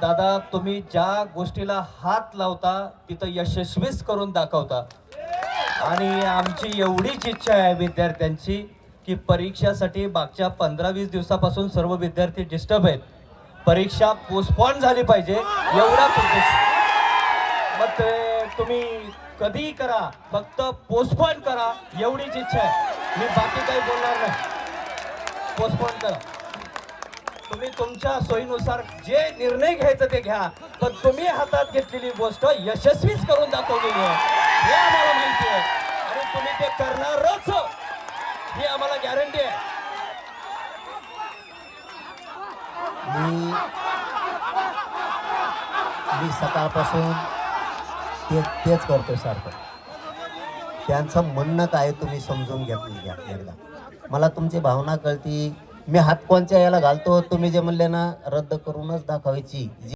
दादा तुम्ही ज्या गोष्टीला हात लावता तिथं यशस्वीच करून दाखवता आणि आमची एवढीच इच्छा आहे विद्यार्थ्यांची की परीक्षासाठी मागच्या 15-20 दिवसापासून सर्व विद्यार्थी डिस्टर्ब आहेत. परीक्षा पोस्टपोन झाली पाहिजे एवढाच उद्देश. मग ते तुम्ही कधीही करा, फक्त पोस्टपोन करा एवढीच इच्छा आहे. मी बाकी काही बोलणार नाही. पोस्टपोन करा. तुम्ही तुमच्या सोयीनुसार जे निर्णय घ्यायचं ते घ्या, पण तुम्ही हातात घेतलेली गोष्ट यशस्वीच करून दाखवलेली आहे हे आम्हाला माहिती आहे आणि तुम्ही ते करणारच ही आम्हाला गॅरंटी आहे. मी सकाळपासून तेच करतोय सारखं. त्यांचं म्हणणं काय तुम्ही समजून घ्या एकदा. मला तुमची भावना कळती. मी हात कोणच्या याला घालतो, तुम्ही जे म्हणले ना रद्द करूनच दाखवायची